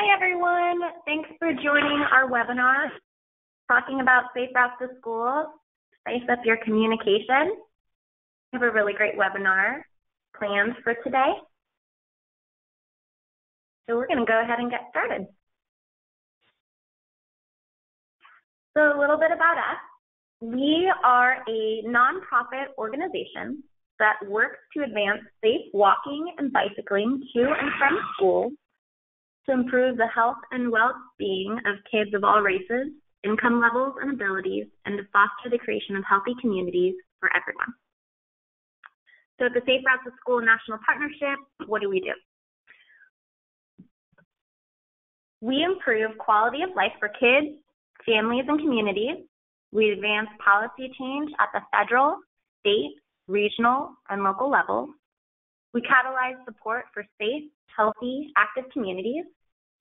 Hi, everyone. Thanks for joining our webinar talking about safe routes to school, spice up your communication. We have a really great webinar planned for today. So we're going to go ahead and get started. So a little bit about us. We are a nonprofit organization that works to advance safe walking and bicycling to and from school to improve the health and well-being of kids of all races, income levels, and abilities, and to foster the creation of healthy communities for everyone. So at the Safe Routes to School National Partnership, what do? We improve quality of life for kids, families, and communities. We advance policy change at the federal, state, regional, and local levels. We catalyze support for safe, healthy, active communities,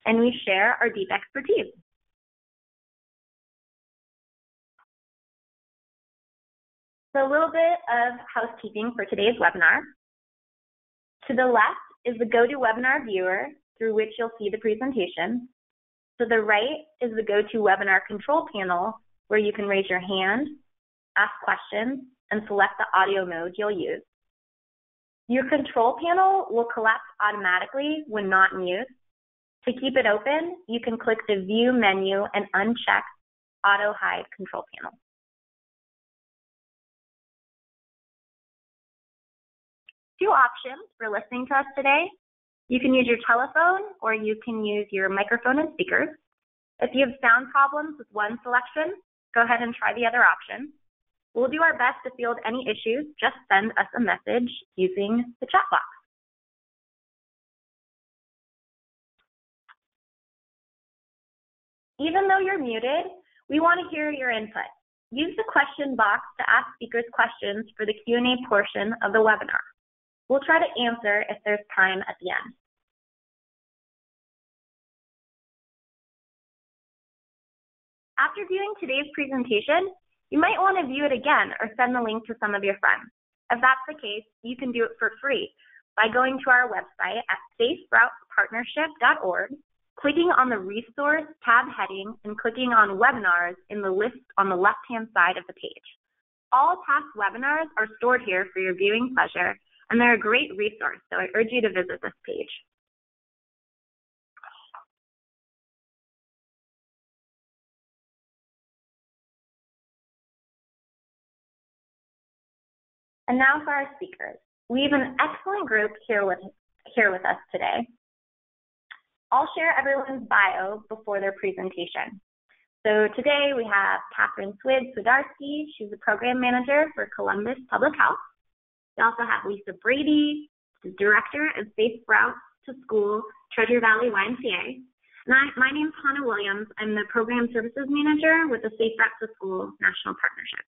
and we share our deep expertise. So a little bit of housekeeping for today's webinar. To the left is the GoToWebinar viewer through which you'll see the presentation. To the right is the GoToWebinar control panel where you can raise your hand, ask questions, and select the audio mode you'll use. Your control panel will collapse automatically when not in use. To keep it open, you can click the View menu and uncheck Auto Hide Control Panel. Two options for listening to us today. You can use your telephone or you can use your microphone and speakers. If you have sound problems with one selection, go ahead and try the other option. We'll do our best to field any issues. Just send us a message using the chat box. Even though you're muted, we want to hear your input. Use the question box to ask speakers questions for the Q&A portion of the webinar. We'll try to answer if there's time at the end. After viewing today's presentation, you might want to view it again or send the link to some of your friends. If that's the case, you can do it for free by going to our website at saferoutespartnership.org, clicking on the Resource tab heading, and clicking on Webinars in the list on the left-hand side of the page. All past webinars are stored here for your viewing pleasure, and they're a great resource, so I urge you to visit this page. And now for our speakers. We have an excellent group here with us today. I'll share everyone's bio before their presentation. So today we have Katherine Swidarski. She's the program manager for Columbus Public Health. We also have Lisa Brady, the director of Safe Routes to School, Treasure Valley YMCA. And my name's Hannah Williams. I'm the program services manager with the Safe Routes to School National Partnership.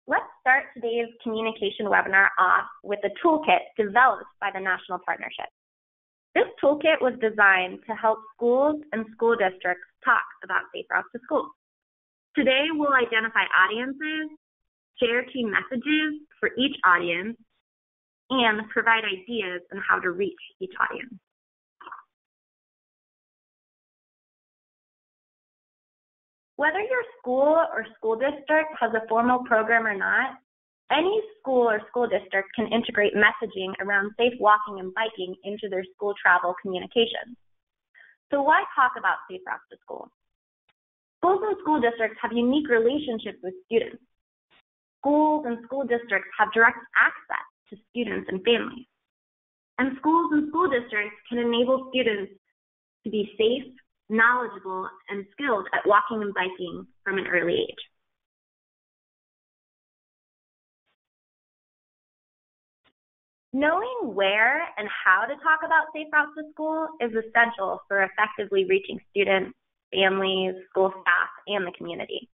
Let's start today's communication webinar off with a toolkit developed by the National Partnership. This toolkit was designed to help schools and school districts talk about safe routes to school. Today, we'll identify audiences, share key messages for each audience, and provide ideas on how to reach each audience. Whether your school or school district has a formal program or not, any school or school district can integrate messaging around safe walking and biking into their school travel communications. So why talk about safe routes to school? Schools and school districts have unique relationships with students. Schools and school districts have direct access to students and families. And schools and school districts can enable students to be safe, knowledgeable, and skilled at walking and biking from an early age. Knowing where and how to talk about safe routes to school is essential for effectively reaching students, families, school staff, and the community.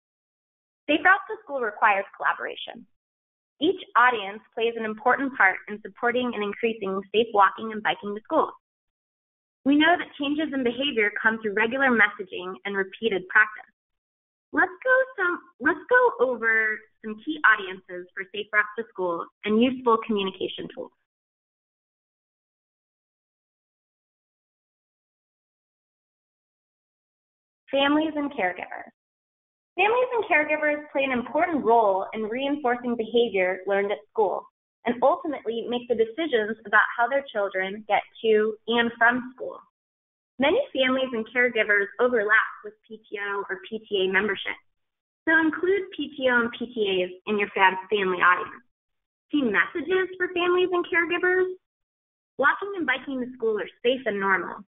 Safe routes to school requires collaboration. Each audience plays an important part in supporting and increasing safe walking and biking to school. We know that changes in behavior come through regular messaging and repeated practice. Let's go over some key audiences for safe routes to school and useful communication tools. Families and caregivers. Families and caregivers play an important role in reinforcing behavior learned at school and ultimately make the decisions about how their children get to and from school. Many families and caregivers overlap with PTO or PTA membership, so include PTO and PTAs in your family audience. See messages for families and caregivers. Walking and biking to school are safe and normal.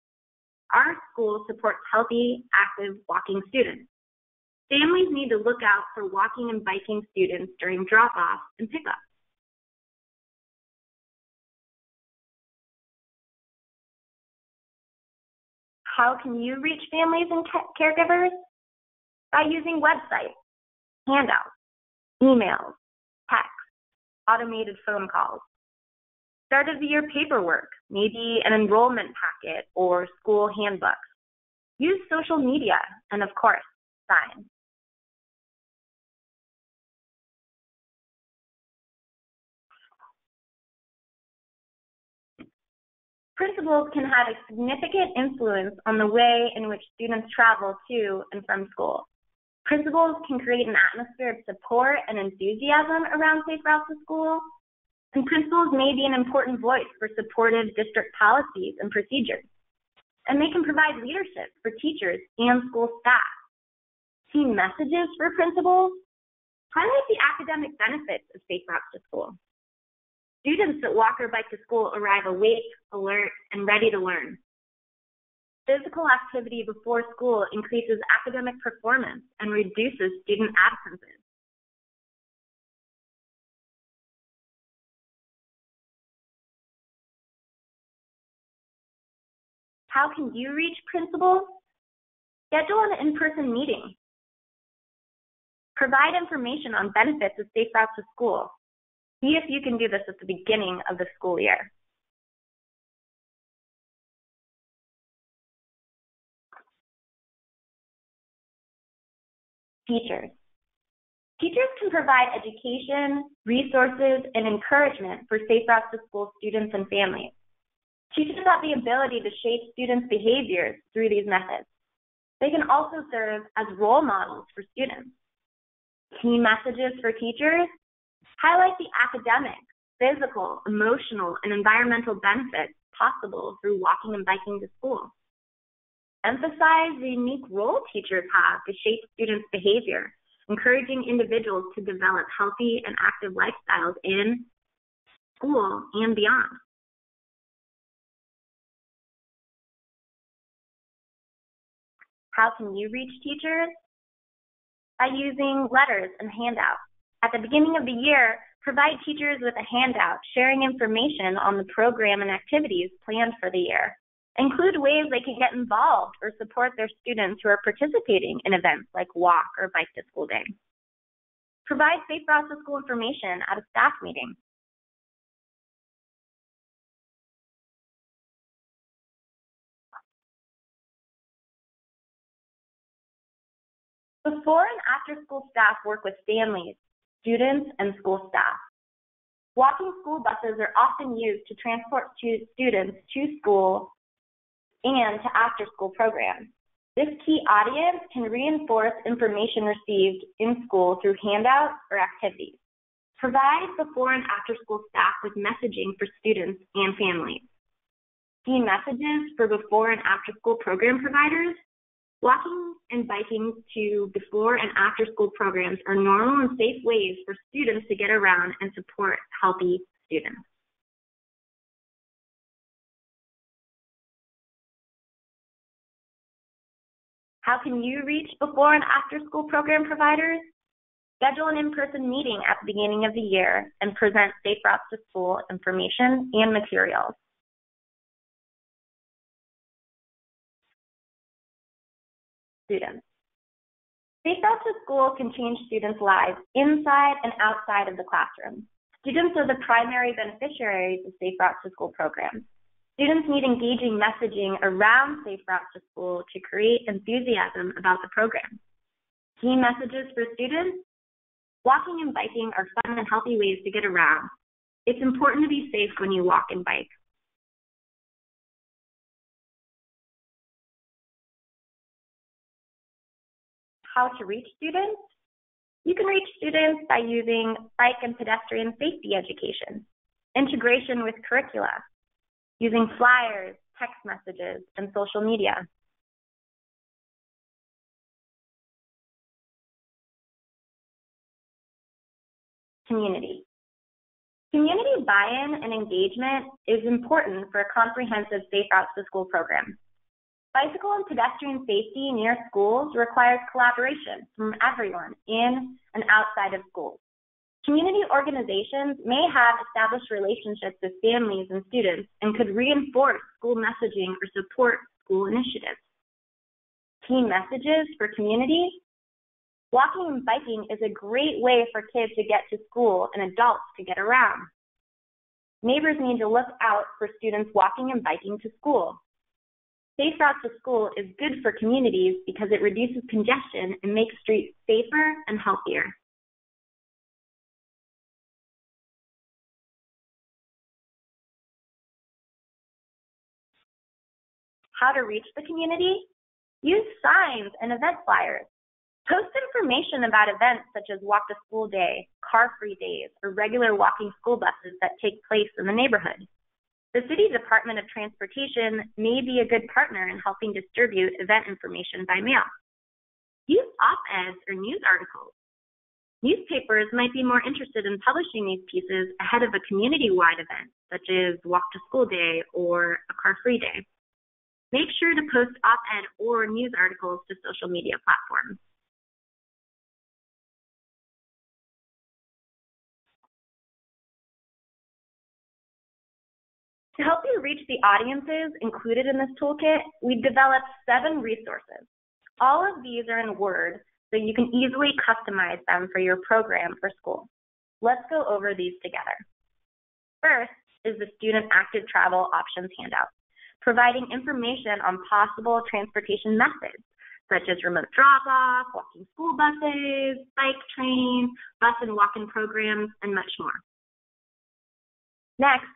Our school supports healthy, active walking students. Families need to look out for walking and biking students during drop-off and pickup. How can you reach families and caregivers? By using websites, handouts, emails, text, automated phone calls. Start of the year paperwork, maybe an enrollment packet or school handbooks. Use social media and, of course, signs. Principals can have a significant influence on the way in which students travel to and from school. Principals can create an atmosphere of support and enthusiasm around safe routes to school, and principals may be an important voice for supportive district policies and procedures, and they can provide leadership for teachers and school staff. Key messages for principals: highlight the academic benefits of safe routes to school. Students that walk or bike to school arrive awake, alert, and ready to learn. Physical activity before school increases academic performance and reduces student absences. How can you reach principals? Schedule an in-person meeting. Provide information on benefits of safe routes to school. See if you can do this at the beginning of the school year. Teachers. Teachers can provide education, resources, and encouragement for safe routes to school students and families. Teachers have the ability to shape students' behaviors through these methods. They can also serve as role models for students. Key messages for teachers: highlight the academic, physical, emotional, and environmental benefits possible through walking and biking to school. Emphasize the unique role teachers have to shape students' behavior, encouraging individuals to develop healthy and active lifestyles in school and beyond. How can you reach teachers? By using letters and handouts. At the beginning of the year, provide teachers with a handout sharing information on the program and activities planned for the year. Include ways they can get involved or support their students who are participating in events like Walk or Bike to School Day. Provide safe routes to school information at a staff meeting. Before and after school staff work with families, students, and school staff. Walking school buses are often used to transport students to school and to after-school programs. This key audience can reinforce information received in school through handouts or activities. Provide before and after-school staff with messaging for students and families. Key messages for before and after-school program providers: walking and biking to before and after school programs are normal and safe ways for students to get around and support healthy students. How can you reach before and after school program providers? Schedule an in-person meeting at the beginning of the year and present safe routes to school information and materials. Students. Safe routes to school can change students' lives inside and outside of the classroom. Students are the primary beneficiaries of safe routes to school programs. Students need engaging messaging around safe routes to school to create enthusiasm about the program. Key messages for students: walking and biking are fun and healthy ways to get around. It's important to be safe when you walk and bike. how to reach students, you can reach students by using bike and pedestrian safety education, integration with curricula, using flyers, text messages, and social media. Community. Community buy-in and engagement is important for a comprehensive Safe Routes to School program. Bicycle and pedestrian safety near schools requires collaboration from everyone in and outside of schools. Community organizations may have established relationships with families and students and could reinforce school messaging or support school initiatives. Key messages for community. Walking and biking is a great way for kids to get to school and adults to get around. Neighbors need to look out for students walking and biking to school. Safe Routes to School is good for communities because it reduces congestion and makes streets safer and healthier. How to reach the community? Use signs and event flyers. Post information about events such as Walk to School Day, car-free days, or regular walking school buses that take place in the neighborhood. The City Department of Transportation may be a good partner in helping distribute event information by mail. Use op-eds or news articles. Newspapers might be more interested in publishing these pieces ahead of a community-wide event, such as Walk to School Day or a car-free day. Make sure to post op-ed or news articles to social media platforms. To help you reach the audiences included in this toolkit, we've developed 7 resources. All of these are in Word, so you can easily customize them for your program or school. Let's go over these together. First is the Student Active Travel Options handout, providing information on possible transportation methods, such as remote drop-off, walking school buses, bike train, bus and walk-in programs, and much more. Next,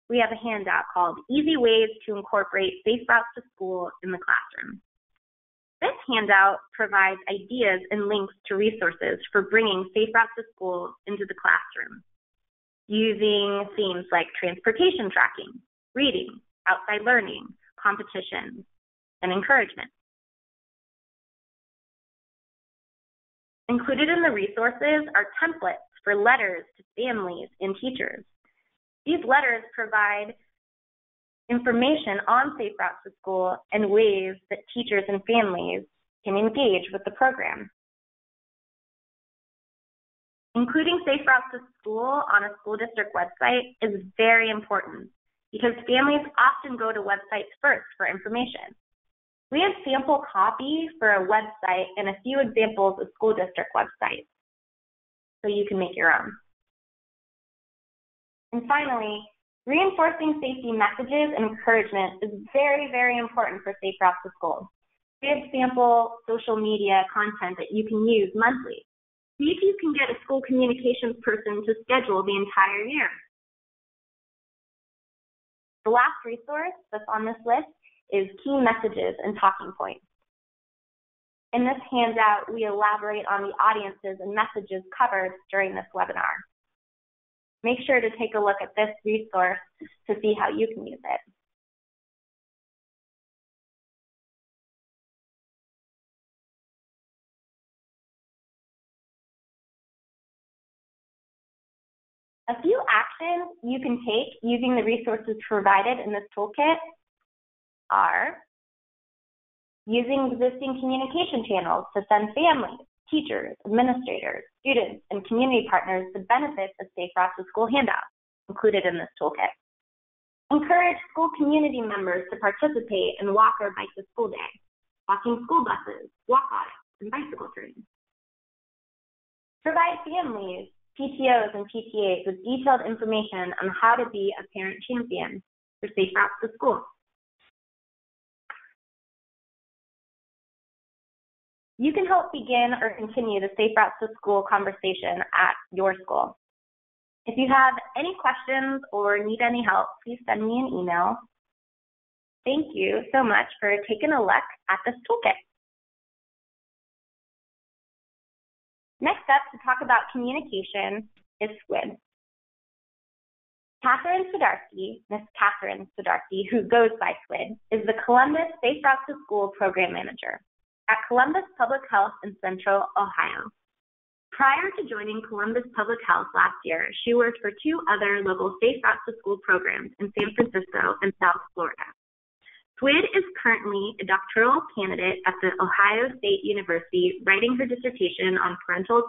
we have a handout called Easy Ways to Incorporate Safe Routes to School in the Classroom. This handout provides ideas and links to resources for bringing Safe Routes to School into the classroom, using themes like transportation tracking, reading, outside learning, competitions, and encouragement. Included in the resources are templates for letters to families and teachers. These letters provide information on Safe Routes to School and ways that teachers and families can engage with the program. Including Safe Routes to School on a school district website is very important because families often go to websites first for information. We have sample copy for a website and a few examples of school district websites, so you can make your own. And finally, reinforcing safety messages and encouragement is very, very important for Safe Routes to School. We have sample social media content that you can use monthly. See if you can get a school communications person to schedule the entire year. The last resource that's on this list is Key Messages and Talking Points. In this handout, we elaborate on the audiences and messages covered during this webinar. Make sure to take a look at this resource to see how you can use it. A few actions you can take using the resources provided in this toolkit are using existing communication channels to send families, teachers, administrators, students, and community partners the benefits of Safe Routes to School handouts included in this toolkit. Encourage school community members to participate in Walk or Bike to School Day, walking school buses, walk audits, and bicycle trains. Provide families, PTOs, and PTAs with detailed information on how to be a parent champion for Safe Routes to School. You can help begin or continue the Safe Routes to School conversation at your school. If you have any questions or need any help, please send me an email. Thank you so much for taking a look at this toolkit. Next up to talk about communication is Squid. Miss Katherine Swidarski, who goes by Squid, is the Columbus Safe Routes to School Program Manager at Columbus Public Health in Central Ohio. Prior to joining Columbus Public Health last year, she worked for 2 other local Safe Routes to School programs in San Francisco and South Florida. Squid is currently a doctoral candidate at the Ohio State University, writing her dissertation on parental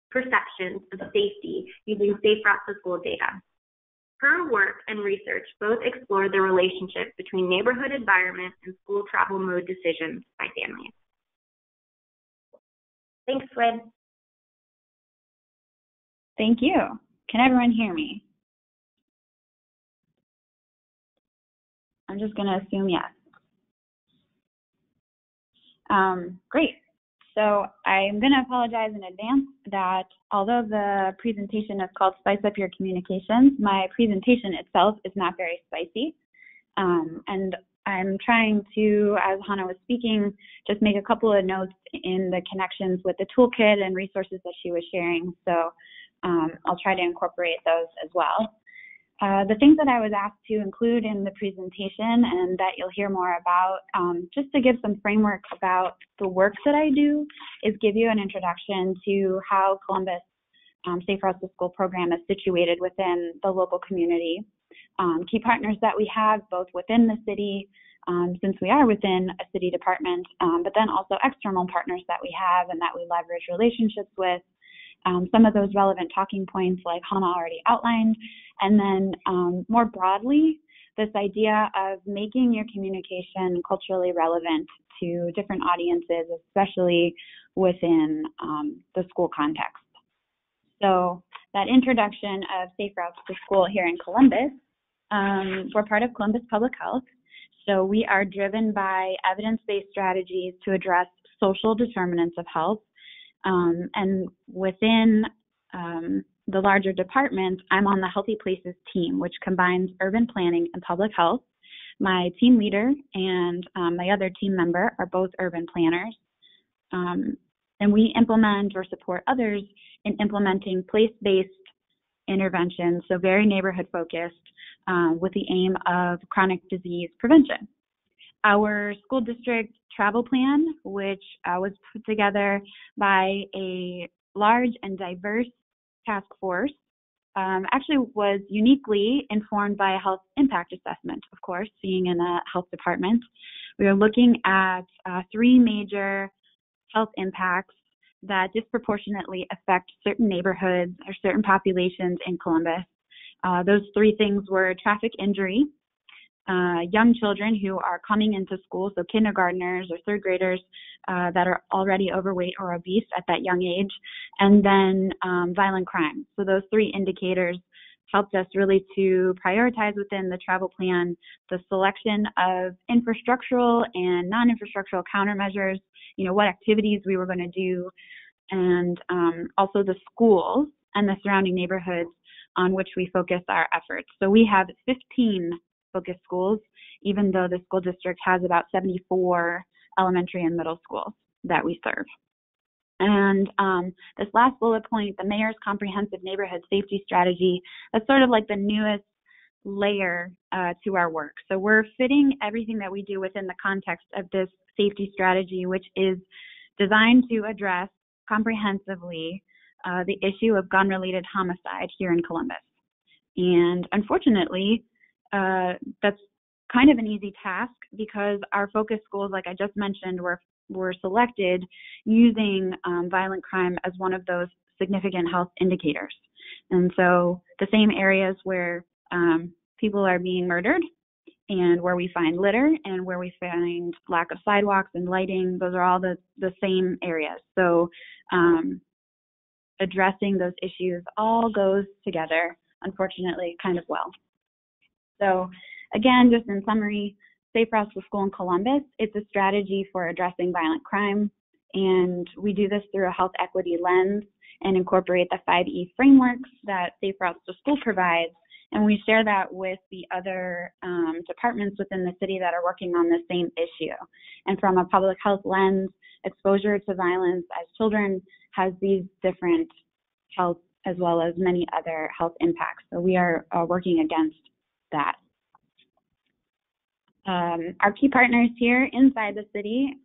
perceptions of safety using Safe Routes to School data. Her work and research both explore the relationship between neighborhood environment and school travel mode decisions by families. Thanks, Squid. Thank you. Can everyone hear me? I'm just going to assume yes. Great. So I'm going to apologize in advance that although the presentation is called Spice Up Your Communications, my presentation itself is not very spicy. And I'm trying to, as Hannah was speaking, just make a couple of notes in the connections with the toolkit and resources that she was sharing. So I'll try to incorporate those as well. The things that I was asked to include in the presentation and that you'll hear more about, just to give some framework about the work that I do, is give you an introduction to how Columbus Safe Routes to School program is situated within the local community. Key partners that we have both within the city, since we are within a city department, but then also external partners that we have and that we leverage relationships with. Some of those relevant talking points like Hannah already outlined, and then more broadly, this idea of making your communication culturally relevant to different audiences, especially within the school context. So that introduction of Safe Routes to School here in Columbus, we're part of Columbus Public Health. So we are driven by evidence-based strategies to address social determinants of health. And within the larger department, I'm on the Healthy Places team, which combines urban planning and public health. My team leader and my other team member are both urban planners. And we implement or support others in implementing place-based interventions, so very neighborhood-focused, with the aim of chronic disease prevention. Our school district travel plan, which was put together by a large and diverse task force, actually was uniquely informed by a health impact assessment, of course, being in a health department. We are looking at 3 major health impacts that disproportionately affect certain neighborhoods or certain populations in Columbus. Those 3 things were traffic injury, young children who are coming into school, so kindergartners or 3rd graders that are already overweight or obese at that young age, and then violent crime. So those 3 indicators helped us really to prioritize within the travel plan the selection of infrastructural and non-infrastructural countermeasures, what activities we were going to do, and also the schools and the surrounding neighborhoods on which we focus our efforts. So we have 15 focus schools, even though the school district has about 74 elementary and middle schools that we serve. And this last bullet point, the mayor's comprehensive neighborhood safety strategy, that's sort of like the newest layer to our work. So we're fitting everything that we do within the context of this safety strategy, which is designed to address comprehensively the issue of gun-related homicide here in Columbus. And unfortunately, that's kind of an easy task because our focus schools, like I just mentioned, were selected using violent crime as one of those significant health indicators. And so the same areas where people are being murdered and where we find litter and where we find lack of sidewalks and lighting, those are all the same areas. So addressing those issues all goes together, unfortunately, kind of well. So again, just in summary, Safe Routes to School in Columbus, it's a strategy for addressing violent crime, and we do this through a health equity lens and incorporate the 5E frameworks that Safe Routes to School provides And we share that with the other departments within the city that are working on the same issue. And from a public health lens, exposure to violence as children has these different health as well as many other health impacts. So we are working against that. Our key partners here inside the city,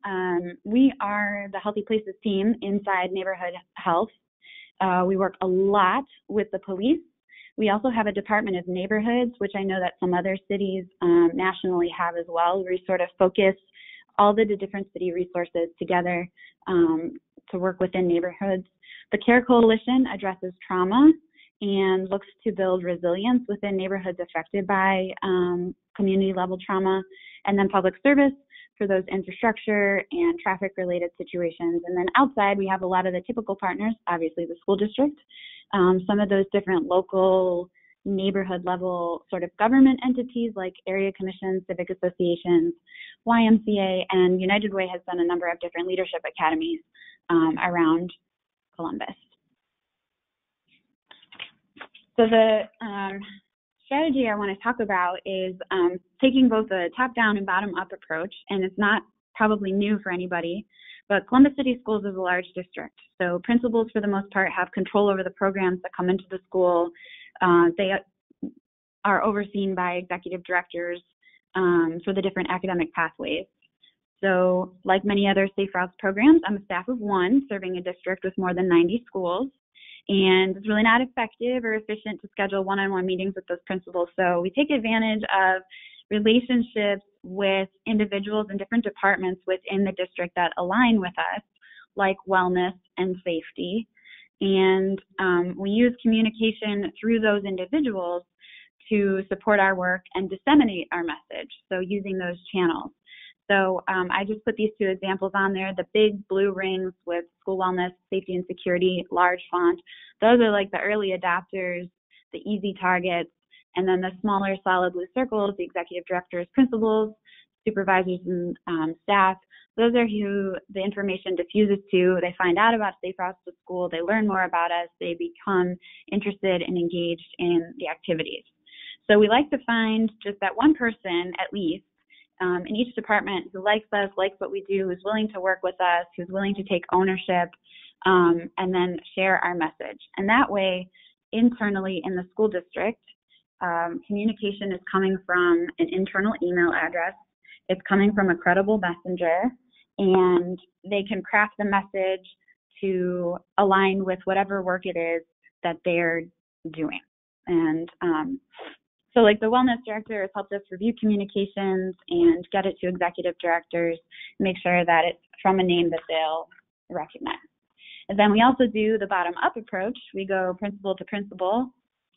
we are the Healthy Places team inside neighborhood health. We work a lot with the police. We also have a Department of Neighborhoods, which I know that some other cities nationally have as well. We sort of focus all the different city resources together to work within neighborhoods. The CARE Coalition addresses trauma and looks to build resilience within neighborhoods affected by community-level trauma. And then public service for those infrastructure and traffic-related situations. And then outside, we have a lot of the typical partners, obviously the school district, some of those different local neighborhood-level sort of government entities like area commissions, civic associations, YMCA, and United Way has done a number of different leadership academies around Columbus. So the strategy I want to talk about is taking both a top-down and bottom-up approach, and it's not probably new for anybody, but Columbus City Schools is a large district. So principals, for the most part, have control over the programs that come into the school. They are overseen by executive directors for the different academic pathways. So like many other Safe Routes programs, I'm a staff of one serving a district with more than 90 schools. And it's really not effective or efficient to schedule one-on-one meetings with those principals. So we take advantage of relationships with individuals in different departments within the district that align with us, like wellness and safety. And we use communication through those individuals to support our work and disseminate our message, so using those channels. So I just put these two examples on there. The big blue rings with school wellness, safety and security, large font. Those are like the early adopters, the easy targets. And then the smaller solid blue circles, the executive directors, principals, supervisors, and staff. Those are who the information diffuses to. They find out about Safe Routes to School. They learn more about us. They become interested and engaged in the activities. So we like to find just that one person at least in each department who likes us, likes what we do, who's willing to work with us, who's willing to take ownership, and then share our message. And that way, internally in the school district, communication is coming from an internal email address. It's coming from a credible messenger, and they can craft the message to align with whatever work it is that they're doing. And so like the wellness director has helped us review communications and get it to executive directors, make sure that it's from a name that they'll recognize. And then we also do the bottom-up approach. We go principal to principal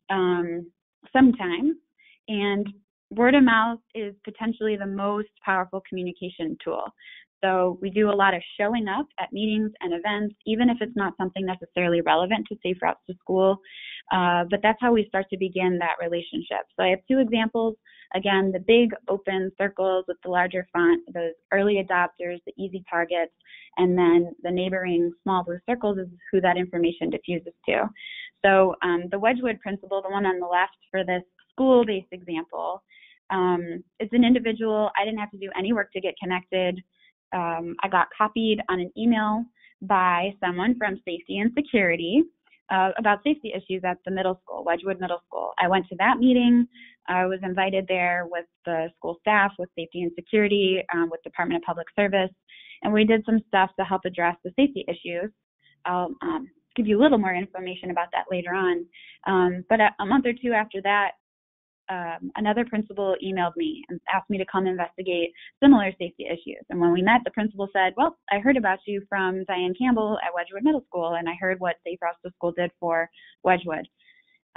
sometimes, and word of mouth is potentially the most powerful communication tool. So we do a lot of showing up at meetings and events, even if it's not something necessarily relevant to Safe Routes to School, but that's how we start to begin that relationship. So I have two examples. Again, the big open circles with the larger font, those early adopters, the easy targets, and then the neighboring small blue circles is who that information diffuses to. So the Wedgwood principal, the one on the left for this school-based example, it's an individual. I didn't have to do any work to get connected. I got copied on an email by someone from safety and security about safety issues at the middle school, Wedgwood Middle School. I went to that meeting. I was invited there with the school staff, with safety and security, with Department of Public Service, and we did some stuff to help address the safety issues. I'll give you a little more information about that later on. But a month or two after that, another principal emailed me and asked me to come investigate similar safety issues. And when we met, the principal said, well, I heard about you from Diane Campbell at Wedgwood Middle School, and I heard what Safe Routes to School did for Wedgwood.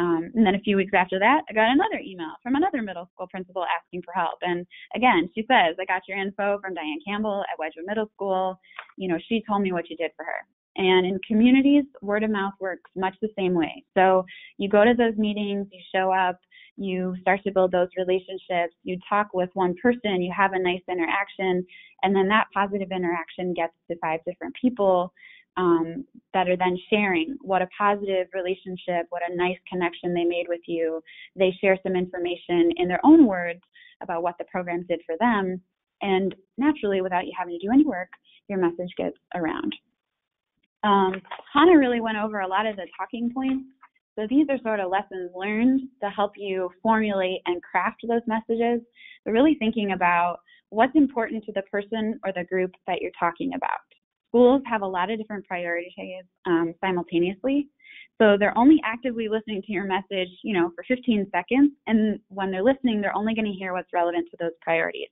And then a few weeks after that, I got another email from another middle school principal asking for help. And again, she says, I got your info from Diane Campbell at Wedgwood Middle School. You know, she told me what you did for her. And in communities, word of mouth works much the same way. So you go to those meetings, you show up, you start to build those relationships, you talk with one person, you have a nice interaction, and then that positive interaction gets to 5 different people that are then sharing what a positive relationship, what a nice connection they made with you. They share some information in their own words about what the program did for them. And naturally, without you having to do any work, your message gets around. Hannah really went over a lot of the talking points. So these are sort of lessons learned to help you formulate and craft those messages, but really thinking about what's important to the person or the group that you're talking about. Schools have a lot of different priorities simultaneously. So they're only actively listening to your message, for 15 seconds. And when they're listening, they're only going to hear what's relevant to those priorities.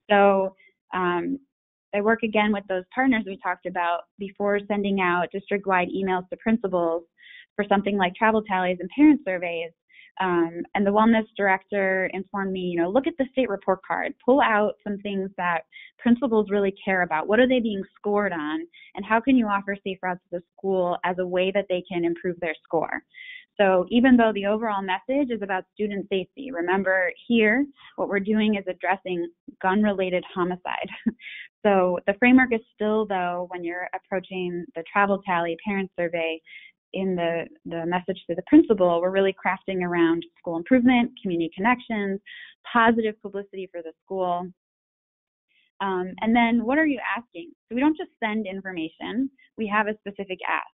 So I work again with those partners we talked about before sending out district-wide emails to principals for something like travel tallies and parent surveys. And the wellness director informed me, look at the state report card, pull out some things that principals really care about. What are they being scored on? And how can you offer safe routes to the school as a way that they can improve their score? So even though the overall message is about student safety, remember here, what we're doing is addressing gun-related homicide. So the framework is still, though, when you're approaching the travel tally, parent survey, in the message to the principal, we're really crafting around school improvement, community connections, positive publicity for the school. And then what are you asking? So we don't just send information. We have a specific ask.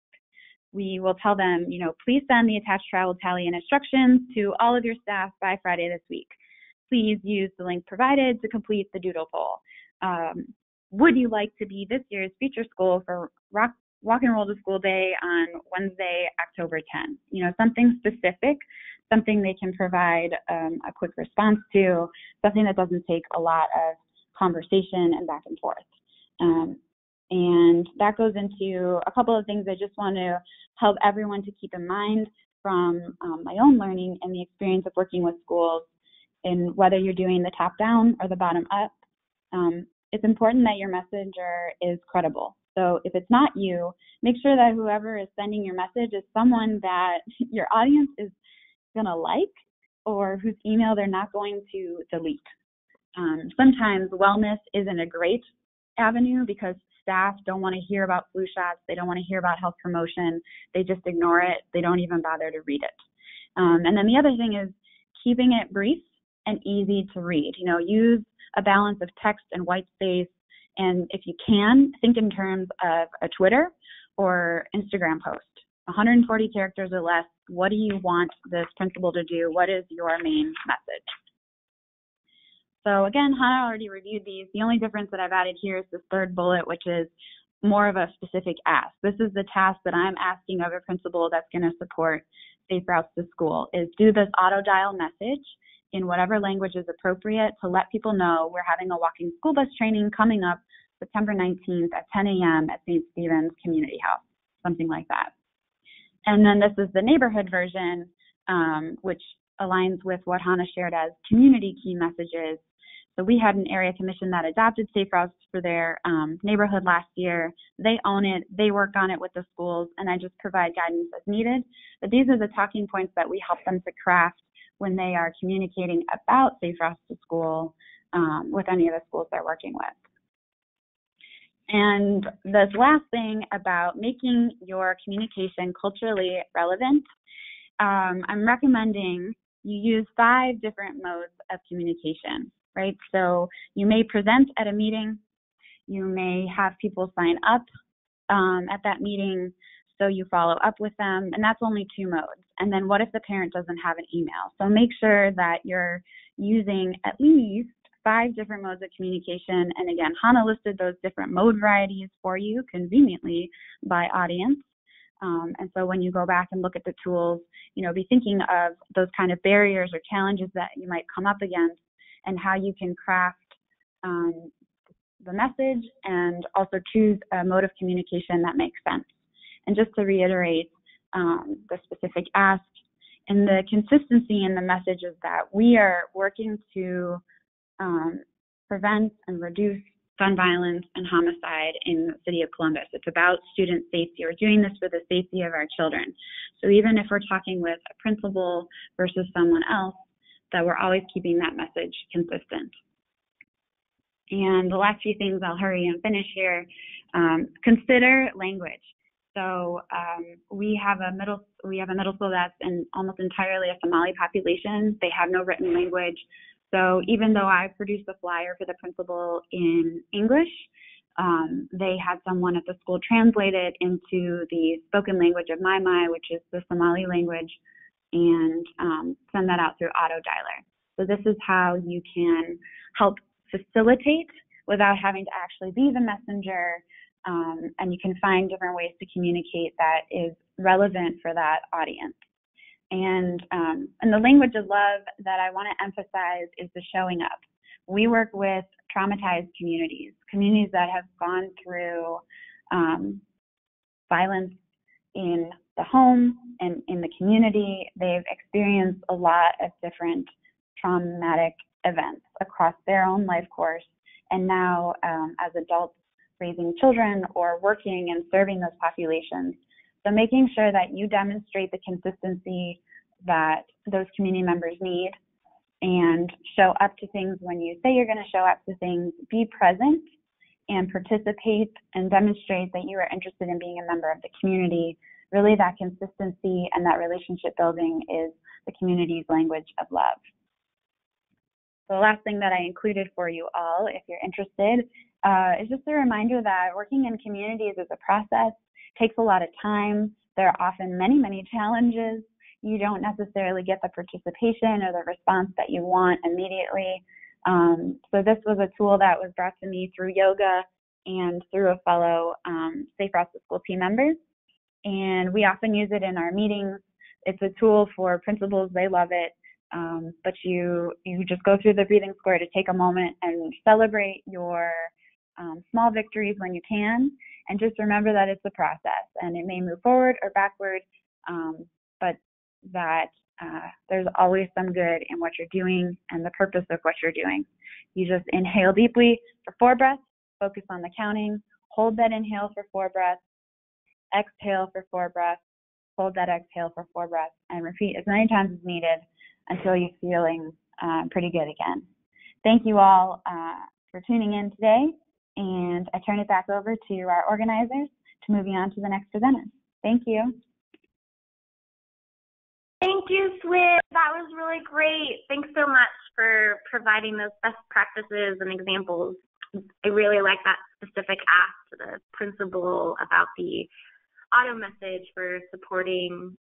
We will tell them, please send the attached travel tally and instructions to all of your staff by Friday this week. Please use the link provided to complete the doodle poll. Would you like to be this year's feature school for Walk and Roll to School Day on Wednesday, October 10th? Something specific, something they can provide a quick response to, something that doesn't take a lot of conversation and back and forth. And that goes into a couple of things I just want to help everyone to keep in mind from my own learning and the experience of working with schools, and whether you're doing the top down or the bottom up. It's important that your messenger is credible. So if it's not you, make sure that whoever is sending your message is someone that your audience is going to like, or whose email they're not going to delete. Sometimes wellness isn't a great avenue because staff don't want to hear about flu shots. They don't want to hear about health promotion. They just ignore it. They don't even bother to read it. And then the other thing is keeping it brief and easy to read. Use a balance of text and white space. And if you can, think in terms of a Twitter or Instagram post. 140 characters or less. What do you want this principal to do? What is your main message? So again, Hannah already reviewed these. The only difference that I've added here is this third bullet, which is more of a specific ask. This is the task that I'm asking of a principal that's going to support safe routes to school, is do this auto dial message in whatever language is appropriate to let people know we're having a walking school bus training coming up September 19th at 10 a.m. at St. Stephen's Community House, something like that. And then this is the neighborhood version, which aligns with what Hannah shared as community key messages. So we had an area commission that adopted safe routes for their neighborhood last year. They own it. They work on it with the schools, and I just provide guidance as needed. But these are the talking points that we help them to craft when they are communicating about safe routes to school with any of the schools they're working with. And this last thing about making your communication culturally relevant, I'm recommending you use 5 different modes of communication, right? So you may present at a meeting. You may have people sign up at that meeting, so you follow up with them, and that's only 2 modes. And then what if the parent doesn't have an email? So make sure that you're using at least 5 different modes of communication. And again, Hannah listed those different mode varieties for you conveniently by audience. And so when you go back and look at the tools, be thinking of those kind of barriers or challenges that you might come up against and how you can craft the message and also choose a mode of communication that makes sense. And just to reiterate the specific ask and the consistency in the message is that we are working to prevent and reduce gun violence and homicide in the city of Columbus. It's about student safety. We're doing this for the safety of our children. So even if we're talking with a principal versus someone else, that we're always keeping that message consistent. And the last few things, I'll hurry and finish here. Consider language. So we have a middle school that's almost entirely a Somali population. They have no written language. So even though I produced a flyer for the principal in English, they had someone at the school translate it into the spoken language of Mai, which is the Somali language, and send that out through auto dialer. So this is how you can help facilitate without having to actually be the messenger, and you can find different ways to communicate that is relevant for that audience. And the language of love that I want to emphasize is the showing up. We work with traumatized communities that have gone through violence in the home and in the community. They've experienced a lot of different traumatic events across their own life course. And now as adults raising children or working and serving those populations. So making sure that you demonstrate the consistency that those community members need and show up to things when you say you're going to show up to things, be present and participate and demonstrate that you are interested in being a member of the community. Really, that consistency and that relationship building is the community's language of love. So the last thing that I included for you all, if you're interested, is just a reminder that working in communities is a process, takes a lot of time. There are often many, many challenges. You don't necessarily get the participation or the response that you want immediately. So this was a tool that was brought to me through yoga and through a fellow Safe Routes to School team members. And we often use it in our meetings. It's a tool for principals. They love it. But you just go through the breathing square to take a moment and celebrate your small victories when you can. And just remember that it's a process and it may move forward or backward, but that there's always some good in what you're doing and the purpose of what you're doing. You just inhale deeply for 4 breaths, focus on the counting, hold that inhale for 4 breaths, exhale for 4 breaths, hold that exhale for 4 breaths, and repeat as many times as needed until you're feeling pretty good again. Thank you all for tuning in today, and I turn it back over to our organizers to moving on to the next presenter. Thank you. Thank you, Swid. That was really great. Thanks so much for providing those best practices and examples. I really like that specific ask to the principal about the auto message for supporting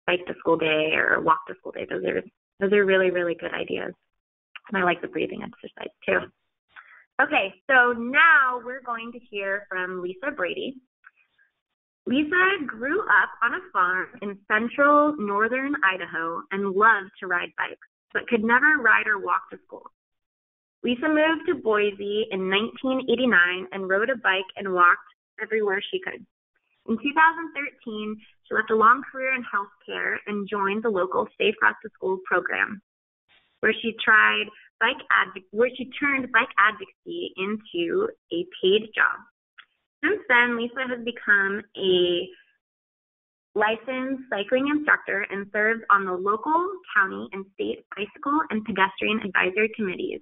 Bike to School Day or Walk to School Day. Those are really, really good ideas. And I like the breathing exercise too. Okay, so now we're going to hear from Lisa Brady. Lisa grew up on a farm in central northern Idaho and loved to ride bikes, but could never ride or walk to school. Lisa moved to Boise in 1989 and rode a bike and walked everywhere she could. In 2013, she left a long career in healthcare and joined the local Safe Routes to School program, where she turned bike advocacy into a paid job. Since then, Lisa has become a licensed cycling instructor and serves on the local, county, and state bicycle and pedestrian advisory committees.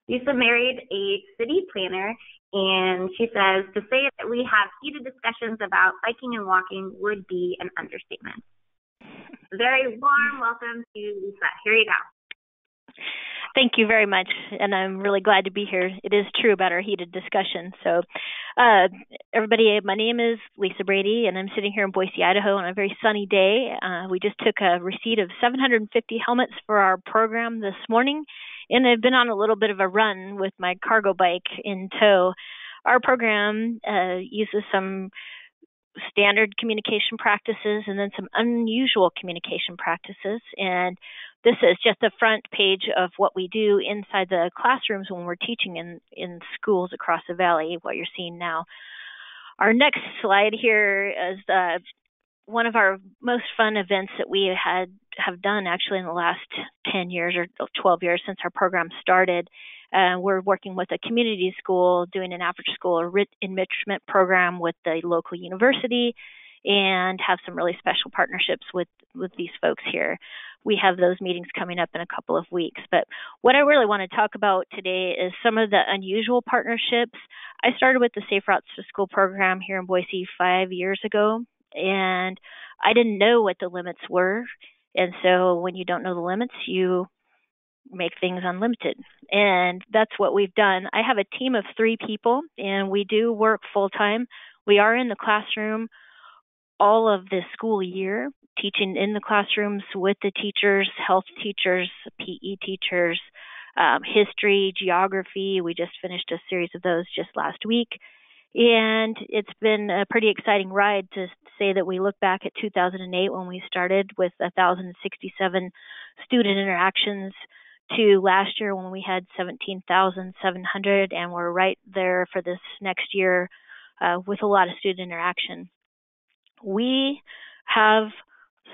Lisa married a city planner, and she says to say that we have heated discussions about biking and walking would be an understatement. Very warm welcome to Lisa. Here you go. Thank you very much, and I'm really glad to be here. It is true about our heated discussion. So, everybody, my name is Lisa Brady, and I'm sitting here in Boise, Idaho on a very sunny day. We just took a receipt of 750 helmets for our program this morning, and I've been on a little bit of a run with my cargo bike in tow. Our program uses some standard communication practices and then some unusual communication practices, and this is just the front page of what we do inside the classrooms when we're teaching in schools across the valley, what you're seeing now. Our next slide here is one of our most fun events that we have done actually in the last 10 years or 12 years since our program started. We're working with a community school doing an after-school enrichment program with the local university, and have some really special partnerships with these folks here. We have those meetings coming up in a couple of weeks. But what I really want to talk about today is some of the unusual partnerships. I started with the Safe Routes to School program here in Boise 5 years ago, and I didn't know what the limits were. And so when you don't know the limits, you make things unlimited. And that's what we've done. I have a team of 3 people, and we do work full-time. We are in the classroom all of the school year, teaching in the classrooms with the teachers, health teachers, PE teachers, history, geography. We just finished a series of those just last week. And it's been a pretty exciting ride to say that we look back at 2008 when we started with 1,067 student interactions to last year when we had 17,700, and we're right there for this next year with a lot of student interaction. We have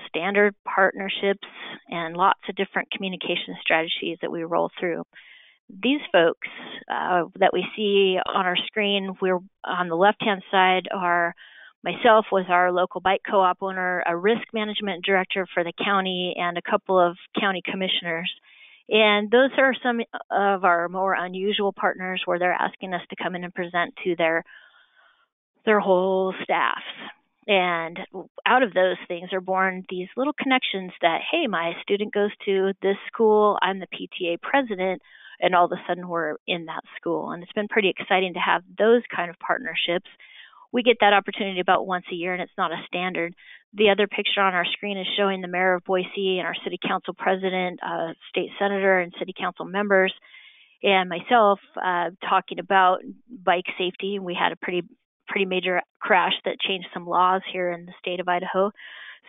standard partnerships and lots of different communication strategies that we roll through. These folks that we see on our screen, we're on the left-hand side are myself was our local bike co-op owner, a risk management director for the county, and a couple of county commissioners. And those are some of our more unusual partners where they're asking us to come in and present to their whole staff. And out of those things are born these little connections that, hey, my student goes to this school, I'm the PTA president, and all of a sudden we're in that school. And it's been pretty exciting to have those kind of partnerships. We get that opportunity about once a year, and it's not a standard. The other picture on our screen is showing the mayor of Boise and our city council president, state senator, and city council members, and myself talking about bike safety. We had a pretty major crash that changed some laws here in the state of Idaho.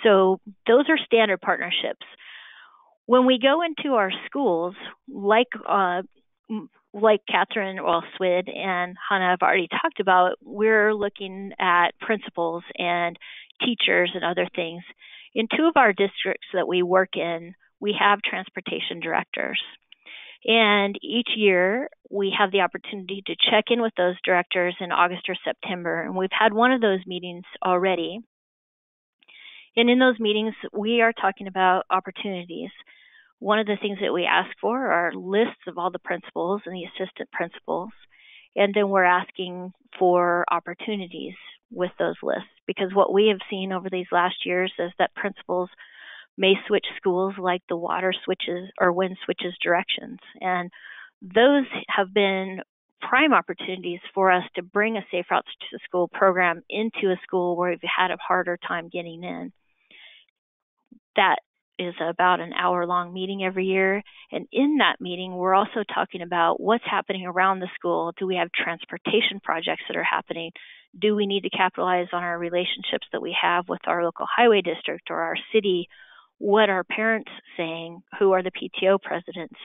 So those are standard partnerships. When we go into our schools, like Katherine, Swid, and Hannah have already talked about, we're looking at principals and teachers and other things. In 2 of our districts that we work in, we have transportation directors. And each year, we have the opportunity to check in with those directors in August or September. And we've had one of those meetings already. And in those meetings, we are talking about opportunities. One of the things that we ask for are lists of all the principals and the assistant principals. And then we're asking for opportunities with those lists. Because what we have seen over these last years is that principals may switch schools like the water switches or wind switches directions. And those have been prime opportunities for us to bring a Safe Routes to School program into a school where we've had a harder time getting in. That is about an hour-long meeting every year. And in that meeting, we're also talking about what's happening around the school. Do we have transportation projects that are happening? Do we need to capitalize on our relationships that we have with our local highway district or our city? What are parents saying? Who are the PTO presidents?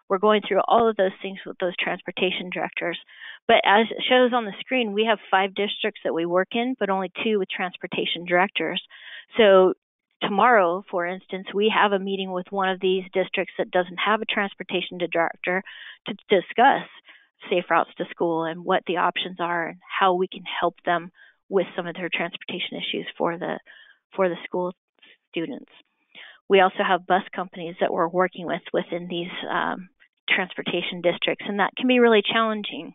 We're going through all of those things with those transportation directors. But as it shows on the screen, we have 5 districts that we work in, but only 2 with transportation directors. So tomorrow, for instance, we have a meeting with one of these districts that doesn't have a transportation director to discuss Safe Routes to School and what the options are and how we can help them with some of their transportation issues for the school students. We also have bus companies that we're working with within these transportation districts, and that can be really challenging.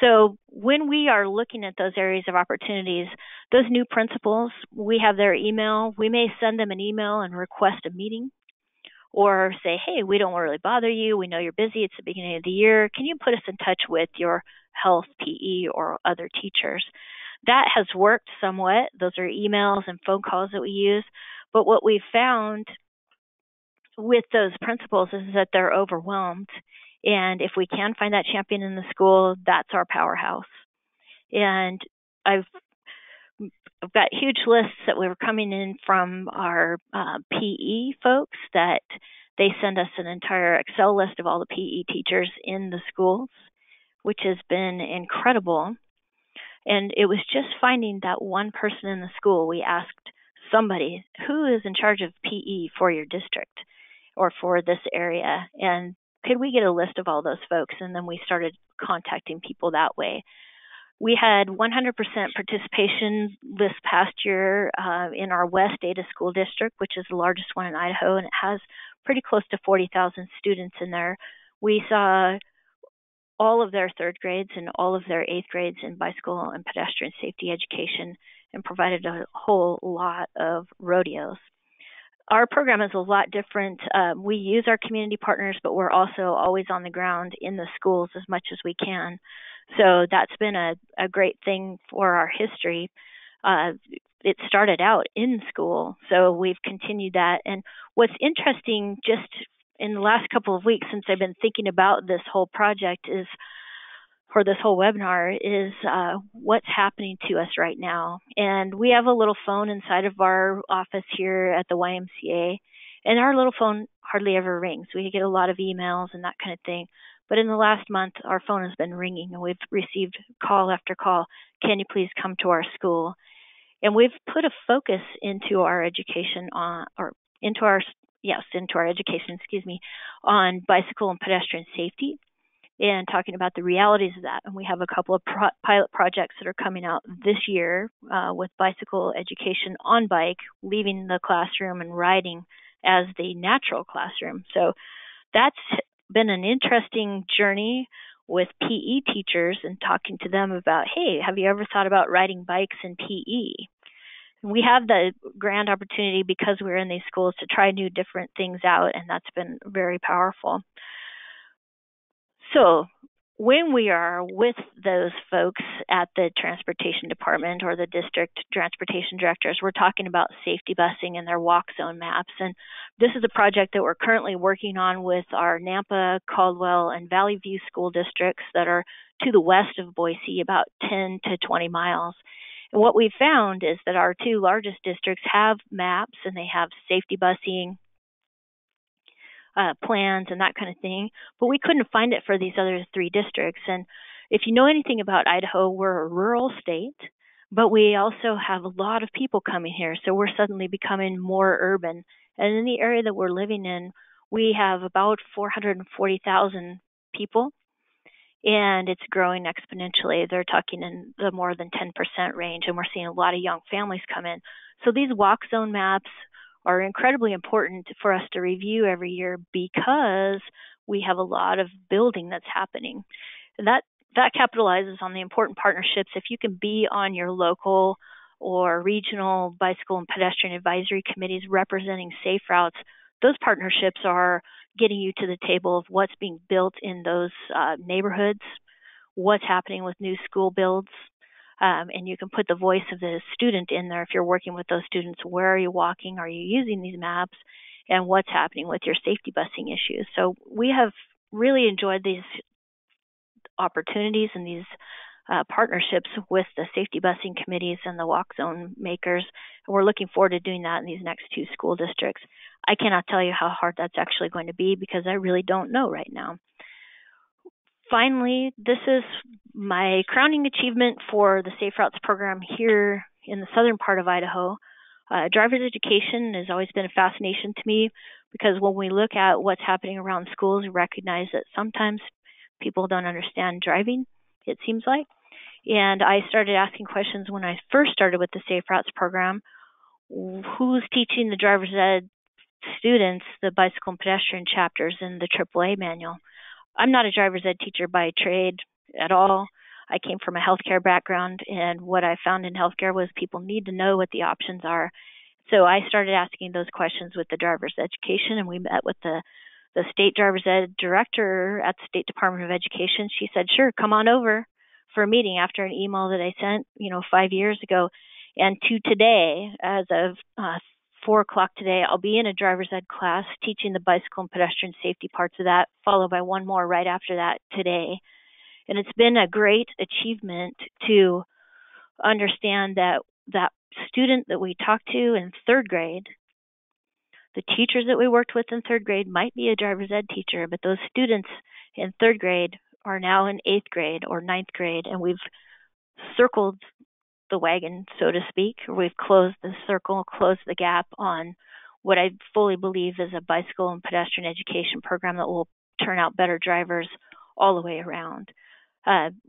So when we are looking at those areas of opportunities, those new principals, we have their email. We may send them an email and request a meeting or say, hey, we don't really bother you. We know you're busy. It's the beginning of the year. Can you put us in touch with your health, PE, or other teachers? That has worked somewhat. Those are emails and phone calls that we use. But what we've found with those principals is that they're overwhelmed. And if we can find that champion in the school, that's our powerhouse. And I've got huge lists that were coming in from our PE folks that they send us an entire Excel list of all the PE teachers in the schools, which has been incredible. And it was just finding that one person in the school. We asked somebody, who is in charge of PE for your district or for this area? And could we get a list of all those folks? And then we started contacting people that way. We had 100% participation this past year in our West Ada School District, which is the largest one in Idaho, and it has pretty close to 40,000 students in there. We saw all of their third grades and all of their eighth grades in bicycle and pedestrian safety education and provided a whole lot of rodeos. Our program is a lot different. We use our community partners, but we're also always on the ground in the schools as much as we can. So that's been a great thing for our history. It started out in school, so we've continued that. And what's interesting, just in the last couple of weeks since I've been thinking about this whole project is, for this whole webinar, is what's happening to us right now. And we have a little phone inside of our office here at the YMCA, and our little phone hardly ever rings. We get a lot of emails and that kind of thing. But in the last month, our phone has been ringing, and we've received call after call. Can you please come to our school? And we've put a focus into our education into our education, on bicycle and pedestrian safety, and talking about the realities of that. And we have a couple of pilot projects that are coming out this year with bicycle education on bike, leaving the classroom and riding as the natural classroom. So that's been an interesting journey with PE teachers and talking to them about, hey, have you ever thought about riding bikes in PE? We have the grand opportunity, because we're in these schools, to try new different things out, and that's been very powerful. So when we are with those folks at the transportation department or the district transportation directors, we're talking about safety busing and their walk zone maps. And this is a project that we're currently working on with our Nampa, Caldwell, and Valley View school districts that are to the west of Boise, about 10 to 20 miles. And what we found is that our two largest districts have maps, and they have safety busing plans and that kind of thing, but we couldn't find it for these other three districts. And if you know anything about Idaho, we're a rural state, but we also have a lot of people coming here, so we're suddenly becoming more urban. And in the area that we're living in, we have about 440,000 people, and it's growing exponentially. They're talking in the more than 10% range, and we're seeing a lot of young families come in. So these walk zone maps are incredibly important for us to review every year, because we have a lot of building that's happening. And that capitalizes on the important partnerships. If you can be on your local or regional bicycle and pedestrian advisory committees representing safe routes, those partnerships are getting you to the table of what's being built in those neighborhoods, what's happening with new school builds, and you can put the voice of the student in there if you're working with those students. Where are you walking? Are you using these maps? And what's happening with your safety busing issues? So we have really enjoyed these opportunities and these partnerships with the safety busing committees and the walk zone makers. And we're looking forward to doing that in these next two school districts. I cannot tell you how hard that's actually going to be, because I really don't know right now. Finally, this is my crowning achievement for the Safe Routes program here in the southern part of Idaho. Driver's education has always been a fascination to me, because when we look at what's happening around schools, we recognize that sometimes people don't understand driving, it seems like. And I started asking questions when I first started with the Safe Routes program. Who's teaching the driver's ed students the bicycle and pedestrian chapters in the AAA manual? I'm not a driver's ed teacher by trade at all. I came from a healthcare background, and what I found in healthcare was people need to know what the options are. So I started asking those questions with the driver's education, and we met with the state driver's ed director at the State Department of Education. She said, sure, come on over for a meeting, after an email that I sent, 5 years ago. And to today, as of 4 o'clock today, I'll be in a driver's ed class teaching the bicycle and pedestrian safety parts of that, followed by one more right after that today. And it's been a great achievement to understand that student that we talked to in third grade, the teachers that we worked with in third grade might be a driver's ed teacher, but those students in third grade are now in 8th grade or 9th grade, and we've circled the wagon, so to speak. We've closed the circle, closed the gap on what I fully believe is a bicycle and pedestrian education program that will turn out better drivers all the way around.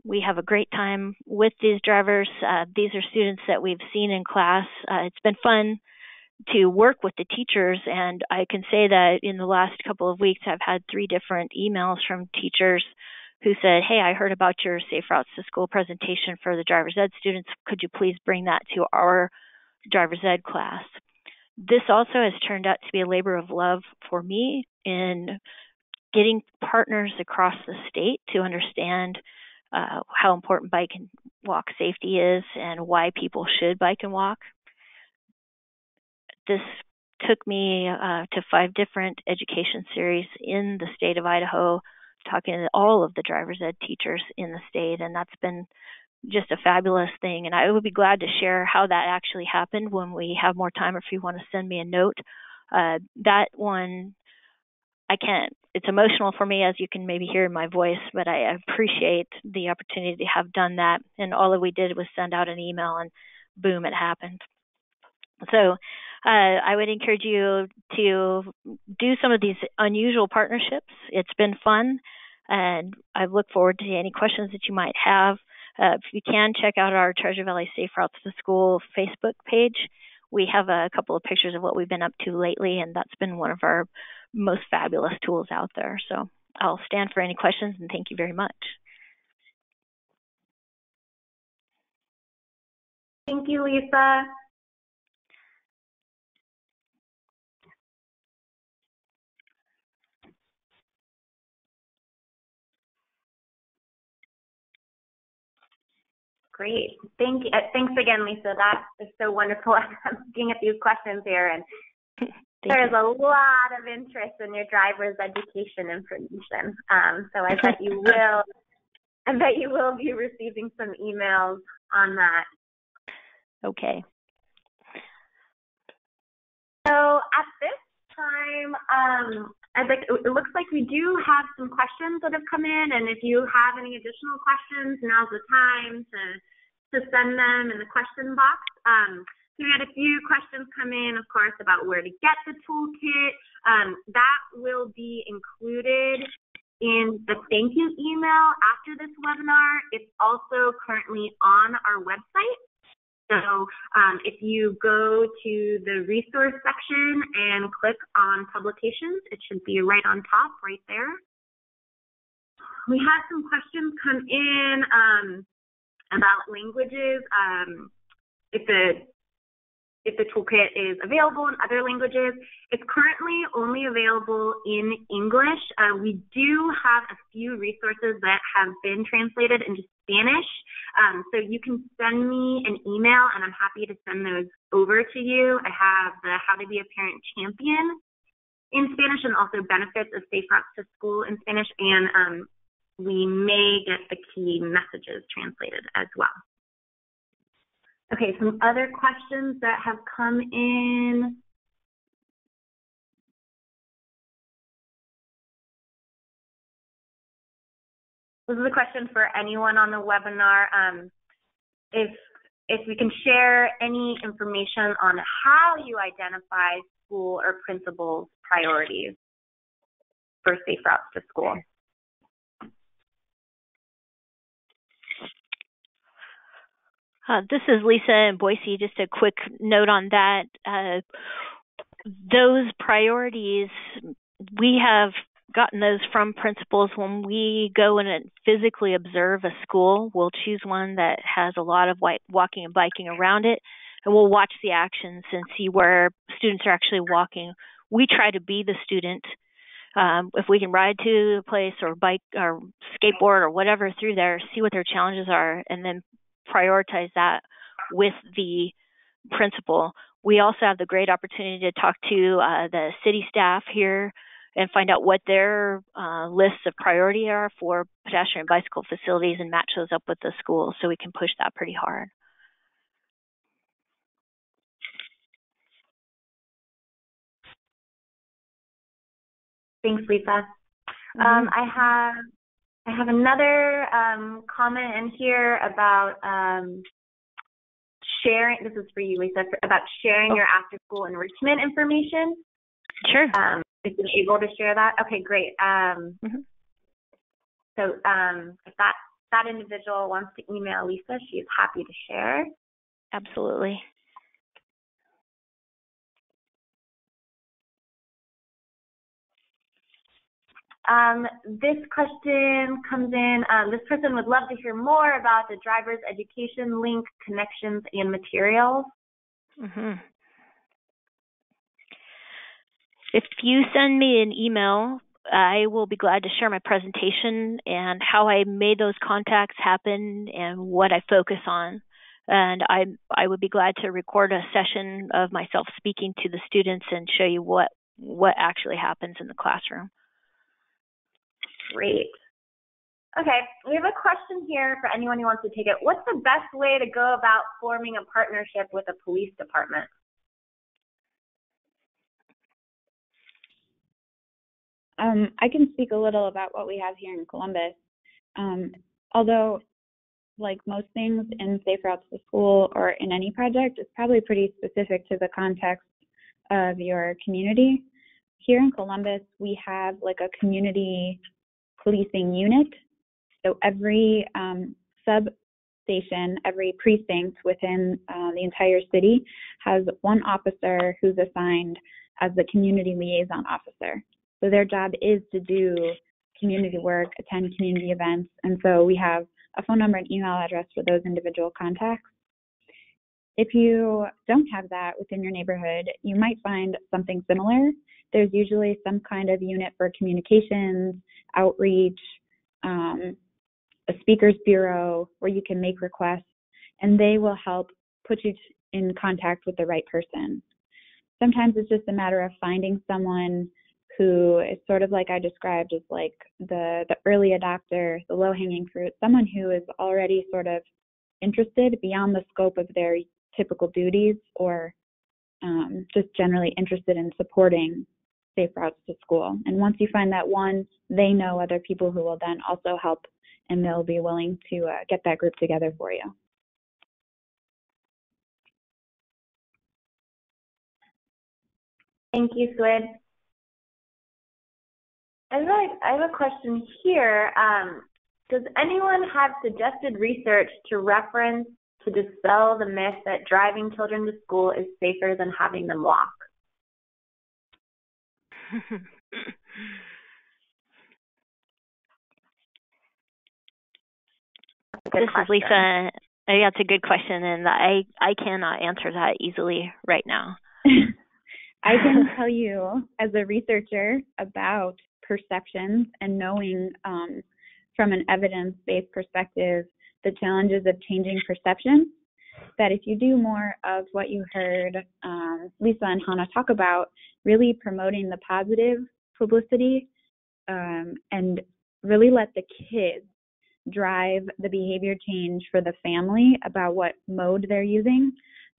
We have a great time with these drivers. These are students that we've seen in class. It's been fun to work with the teachers, and I can say that in the last couple of weeks I've had 3 different emails from teachers who said, hey, I heard about your Safe Routes to School presentation for the driver's ed students. Could you please bring that to our driver's ed class? This also has turned out to be a labor of love for me in getting partners across the state to understand how important bike and walk safety is and why people should bike and walk. This took me to 5 different education series in the state of Idaho, talking to all of the driver's ed teachers in the state, and that's been just a fabulous thing. And I would be glad to share how that actually happened when we have more time, or if you want to send me a note. That one, I can't. It's emotional for me, as you can maybe hear in my voice, but I appreciate the opportunity to have done that. And all that we did was send out an email, and boom, it happened. So I would encourage you to do some of these unusual partnerships. It's been fun, and I look forward to any questions that you might have. If you can, check out our Treasure Valley Safe Routes to School Facebook page. We have a couple of pictures of what we've been up to lately, and that's been one of our most fabulous tools out there. So I'll stand for any questions, and thank you very much. Thank you, Lisa. Great. Thanks again, Lisa. That is so wonderful. I'm looking at these questions here, and there's a lot of interest in your driver's education information. So I bet you will be receiving some emails on that. Okay. So at this time, it looks like we do have some questions that have come in, and if you have any additional questions, now's the time to send them in the question box. So we had a few questions come in, of course, about where to get the toolkit. That will be included in the thank you email after this webinar. It's also currently on our website. So if you go to the resource section and click on publications, it should be right on top, right there. We had some questions come in about languages. If the toolkit is available in other languages. It's currently only available in English. We do have a few resources that have been translated into Spanish. So you can send me an email, and I'm happy to send those over to you. I have the How to Be a Parent Champion in Spanish, and also Benefits of Safe Routes to School in Spanish, and we may get the key messages translated as well. Okay, some other questions that have come in. This is a question for anyone on the webinar. If we can share any information on how you identify school or principal's priorities for Safe Routes to School. This is Lisa in Boise. Just a quick note on that. Those priorities, we have gotten those from principals. When we go and physically observe a school, we'll choose one that has a lot of walking and biking around it, and we'll watch the actions and see where students are actually walking. We try to be the student. If we can ride to a place or bike or skateboard or whatever through there, see what their challenges are, and then prioritize that with the principal. We also have the great opportunity to talk to the city staff here and find out what their lists of priority are for pedestrian and bicycle facilities and match those up with the schools, so we can push that pretty hard. Thanks, Lisa. I have another comment in here about sharing. This is for you, Lisa, about sharing your after-school enrichment information. Sure. If you're able to share that, okay, great. So if that that individual wants to email Lisa, she is happy to share. Absolutely. This question comes in. This person would love to hear more about the driver's education link, connections, and materials. Mm-hmm. If you send me an email, I will be glad to share my presentation and how I made those contacts happen and what I focus on. And I would be glad to record a session of myself speaking to the students and show you what actually happens in the classroom. Great. Okay, we have a question here for anyone who wants to take it. What's the best way to go about forming a partnership with a police department? I can speak a little about what we have here in Columbus. Although, like most things in Safe Routes to School or in any project, it's probably pretty specific to the context of your community. Here in Columbus, we have like a community policing unit. So every substation, every precinct within the entire city has one officer who's assigned as the community liaison officer. So their job is to do community work, attend community events, and so we have a phone number and email address for those individual contacts. If you don't have that within your neighborhood, you might find something similar. There's usually some kind of unit for communications, outreach, a speakers bureau where you can make requests, and they will help put you in contact with the right person. Sometimes it's just a matter of finding someone who is sort of like I described as like the early adopter, the low-hanging fruit, someone who is already sort of interested beyond the scope of their typical duties or just generally interested in supporting Safe Routes to School. And once you find that one, they know other people who will then also help, and they'll be willing to get that group together for you. Thank you, Swid. I have a question here. Does anyone have suggested research to reference to dispel the myth that driving children to school is safer than having them walk? This is Lisa. Yeah, it's a good question, and I cannot answer that easily right now. I can tell you, as a researcher about perceptions and knowing from an evidence-based perspective the challenges of changing perception, that if you do more of what you heard Lisa and Hannah talk about, really promoting the positive publicity and really let the kids drive the behavior change for the family about what mode they're using.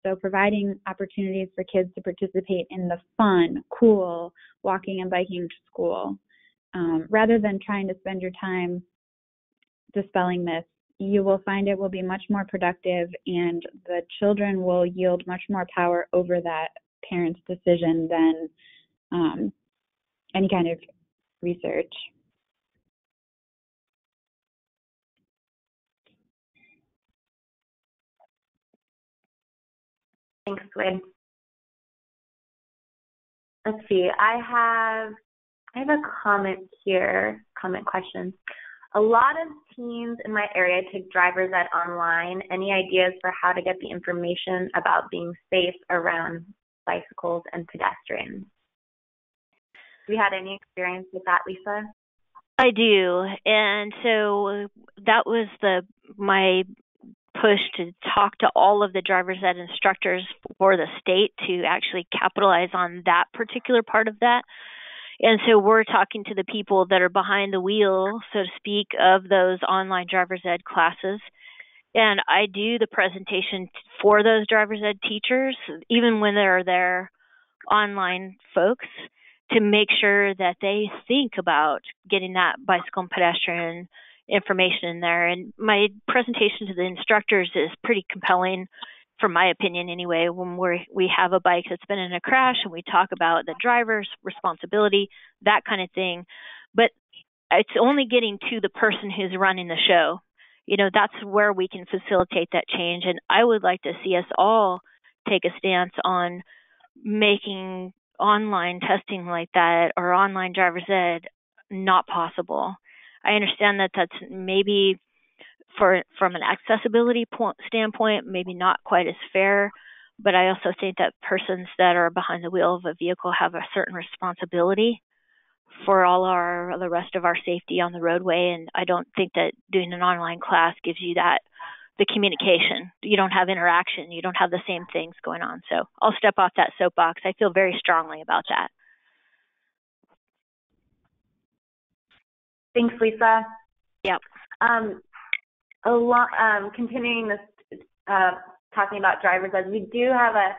So providing opportunities for kids to participate in the fun, cool, walking and biking to school, rather than trying to spend your time dispelling this, you will find it will be much more productive, and the children will yield much more power over that parent's decision than any kind of research. Thanks, Swid. Let's see. I have a comment here, comment question. A lot of teens in my area take driver's ed online. Any ideas for how to get the information about being safe around bicycles and pedestrians? Have you had any experience with that, Lisa? I do, and so that was my push to talk to all of the driver's ed instructors for the state to actually capitalize on that particular part of that. And so we're talking to the people that are behind the wheel, so to speak, of those online driver's ed classes. And I do the presentation for those driver's ed teachers, even when they're their online folks, to make sure that they think about getting that bicycle and pedestrian information in there. And my presentation to the instructors is pretty compelling, from my opinion anyway, when we have a bike that's been in a crash and we talk about the driver's responsibility, that kind of thing. But it's only getting to the person who's running the show. that's where we can facilitate that change. And I would like to see us all take a stance on making online testing like that or online driver's ed not possible. I understand that that's maybe from an accessibility standpoint, maybe not quite as fair, but I also think that persons that are behind the wheel of a vehicle have a certain responsibility for the rest of our safety on the roadway. And I don't think that doing an online class gives you the communication. You don't have interaction. You don't have the same things going on. So I'll step off that soapbox. I feel very strongly about that. Thanks, Lisa. Yep. Continuing this, talking about driver's ed, we do have a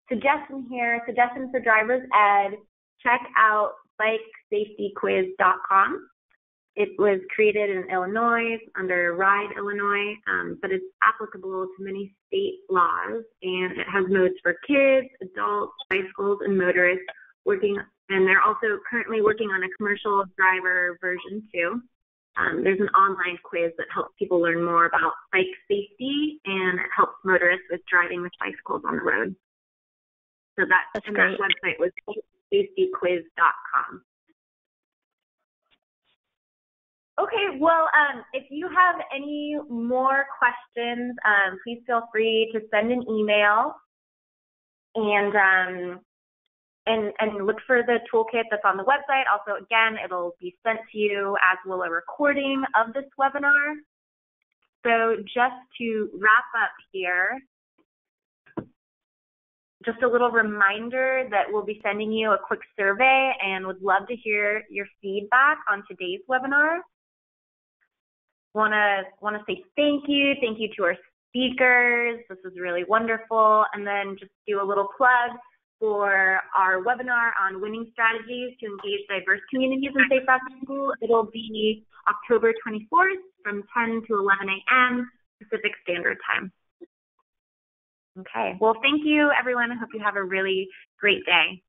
suggestion here. Suggestion for driver's ed. Check out bikesafetyquiz.com. It was created in Illinois under RIDE, Illinois, but it's applicable to many state laws, and it has modes for kids, adults, bicycles, and motorists working, and they're also currently working on a commercial driver version too. There's an online quiz that helps people learn more about bike safety, and it helps motorists with driving with bicycles on the road. So that's great. That website was bikesafetyquiz.com. Okay, well, if you have any more questions, please feel free to send an email and look for the toolkit that's on the website. Also, again, it'll be sent to you, as will a recording of this webinar. So just to wrap up here, just a little reminder that we'll be sending you a quick survey and would love to hear your feedback on today's webinar. Want to say thank you to our speakers. This was really wonderful. And then just do a little plug for our webinar on winning strategies to engage diverse communities in safe routes to school. It'll be October 24th from 10 to 11 a.m. Pacific Standard Time. Okay, well, thank you, everyone. I hope you have a really great day.